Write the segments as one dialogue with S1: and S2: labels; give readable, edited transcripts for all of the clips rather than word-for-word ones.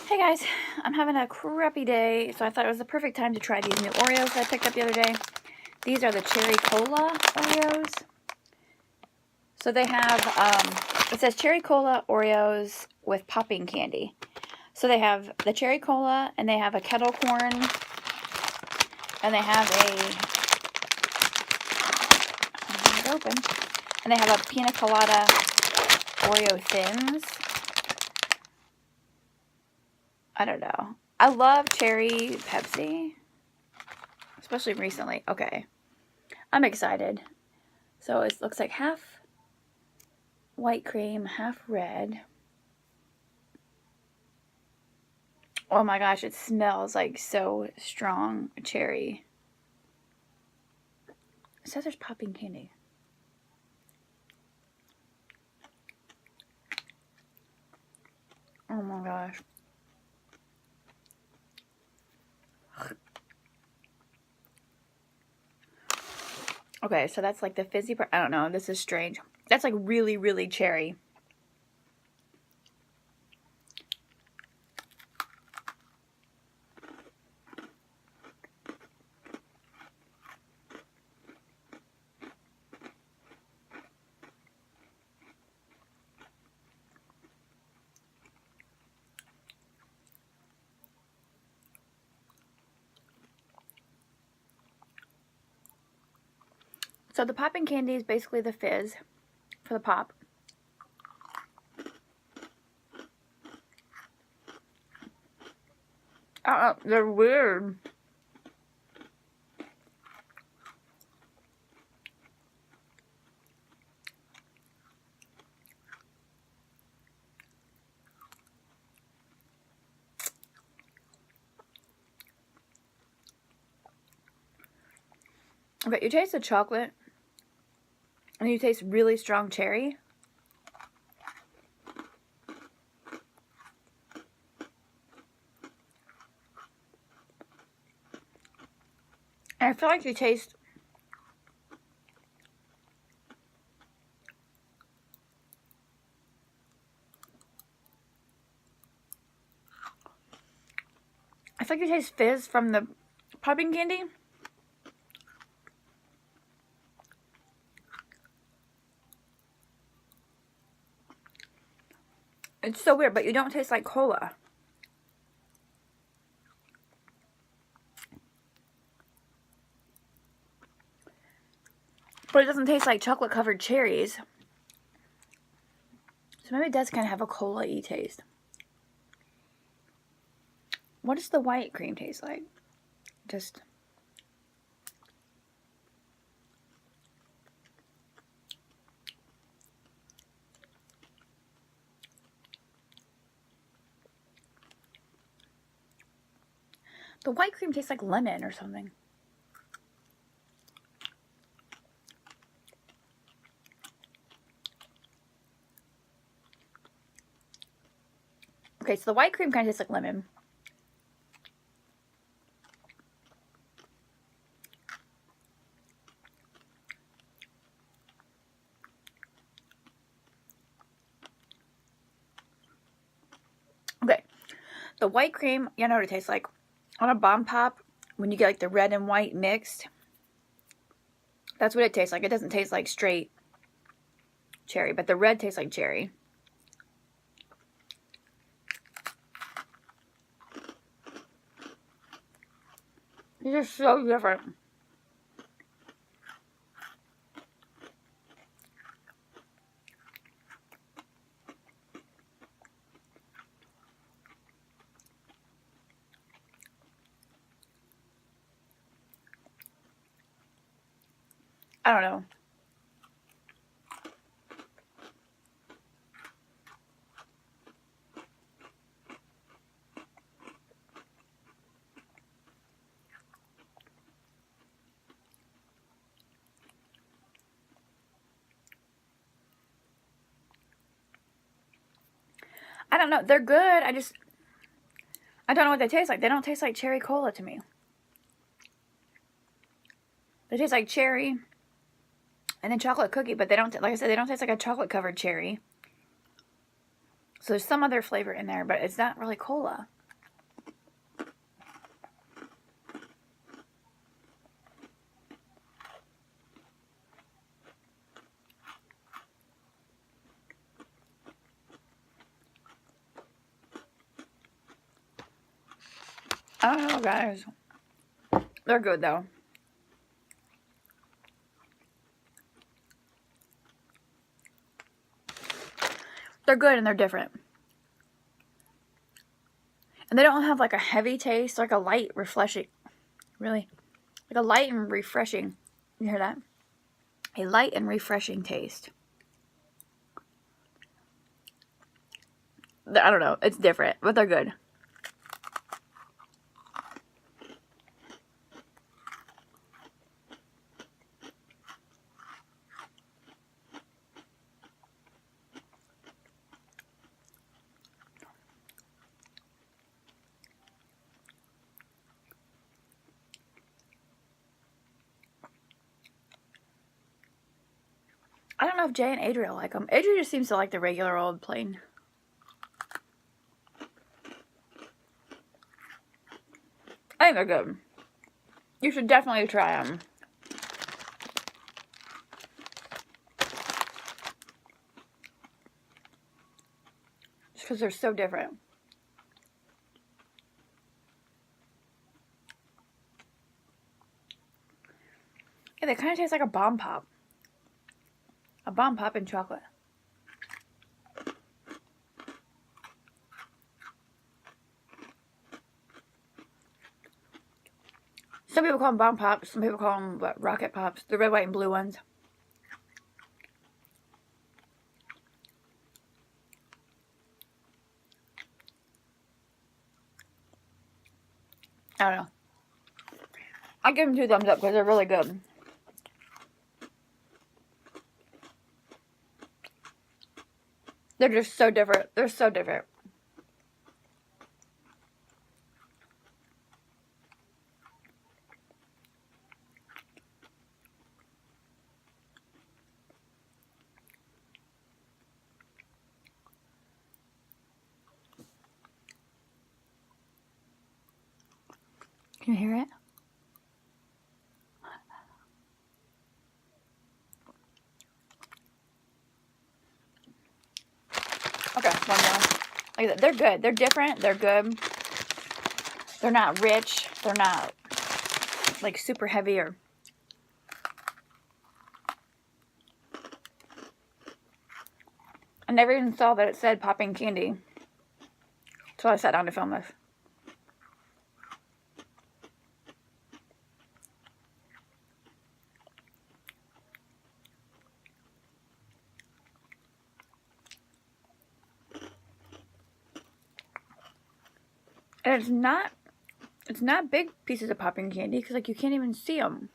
S1: Hey guys, I'm having a crappy day, so I thought it was the perfect time to try these new Oreos that I picked up the other day. These are the Cherry Cola Oreos. So they have, it says Cherry Cola Oreos with popping candy. So they have the Cherry Cola, and they have a kettle corn, and they have and they have a pina colada Oreo thins. I don't know. I love cherry Pepsi, especially recently. Okay, I'm excited. So it looks like half white cream, half red. Oh my gosh, it smells like so strong cherry. It says there's popping candy. Oh my gosh. Okay, so that's like the fizzy part. I don't know. This is strange. That's like really, really cherry. So the popping candy is basically the fizz for the pop. They're weird. Okay, you taste the chocolate, and you taste really strong cherry. And I feel like you taste fizz from the popping candy. It's so weird, but you don't taste like cola. But it doesn't taste like chocolate covered cherries. So maybe it does kind of have a cola-y taste. What does the white cream taste like? Just... the white cream tastes like lemon or something. Okay, so the white cream kind of tastes like lemon. Okay, the white cream, you know what it tastes like? On a bomb pop, when you get like the red and white mixed, that's what it tastes like. It doesn't taste like straight cherry, but the red tastes like cherry. These are so different. I don't know. I don't know. They're good. I don't know what they taste like. They don't taste like cherry cola to me. They taste like cherry and then chocolate cookie, but they don't, like I said, they don't taste like a chocolate covered cherry. So there's some other flavor in there, but it's not really cola. I don't know, guys. They're good, though. They're good and they're different. And they don't have like a heavy taste, like a light, refreshing. Really? Like a light and refreshing. You hear that? A light and refreshing taste. I don't know. It's different, but they're good. I don't know if Jay and Adriel like them. Adriel just seems to like the regular old plain. I think they're good. You should definitely try them. Just because they're so different. Yeah, they kind of taste like a bomb pop. A bomb pop in chocolate. Some people call them bomb pops. Some people call them rocket pops. The red, white, and blue ones. I don't know. I give them 2 thumbs up because they're really good. They're just so different. They're so different. Can you hear it? Okay, one more. Look at that. They're good. They're different. They're good. They're not rich. They're not like super heavy or... I never even saw that it said popping candy. So I sat down to film this. And it's not big pieces of popping candy because like you can't even see them.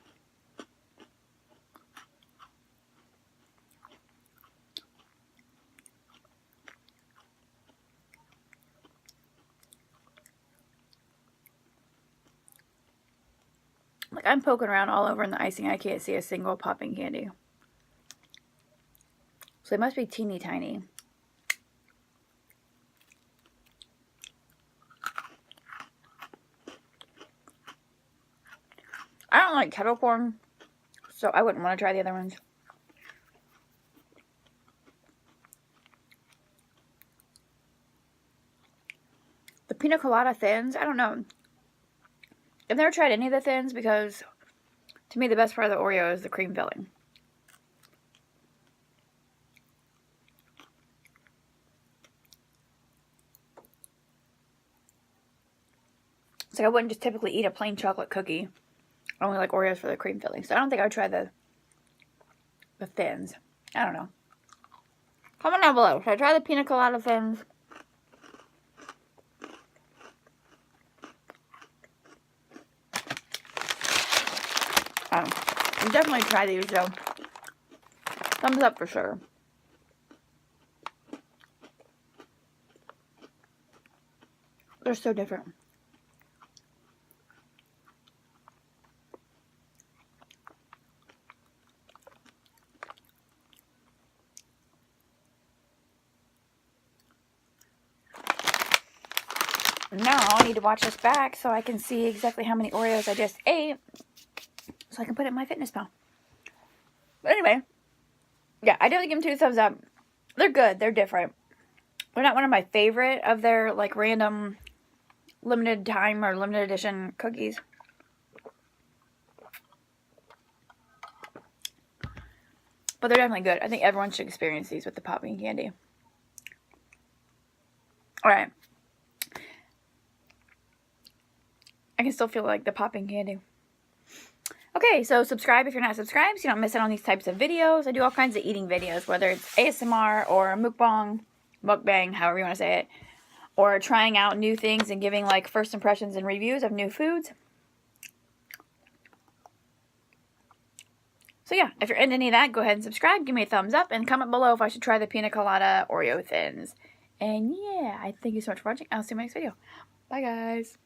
S1: Like I'm poking around all over in the icing. I can't see a single popping candy. So they must be teeny tiny. I don't like kettle corn, so I wouldn't want to try the other ones. The pina colada thins, I don't know. I've never tried any of the thins because to me the best part of the Oreo is the cream filling. So I wouldn't just typically eat a plain chocolate cookie. I only like Oreos for the cream filling. So I don't think I would try the thins. I don't know. Comment down below. Should I try the pina colada thins? I'll definitely try these though. Thumbs up for sure. They're so different. Now I need to watch this back so I can see exactly how many Oreos I just ate so I can put it in my fitness pal. But anyway, yeah, I definitely give them 2 thumbs up. They're good. They're different. They're not one of my favorite of their like random limited time or limited edition cookies. But they're definitely good. I think everyone should experience these with the popping candy. Alright. I can still feel like the popping candy. Okay, so subscribe if you're not subscribed so you don't miss out on these types of videos. I do all kinds of eating videos, whether it's ASMR or mukbang, however you want to say it. Or trying out new things and giving like first impressions and reviews of new foods. So yeah, if you're into any of that, go ahead and subscribe. Give me a thumbs up and comment below if I should try the Pina Colada Oreo Thins. And yeah, I thank you so much for watching. I'll see you in my next video. Bye guys.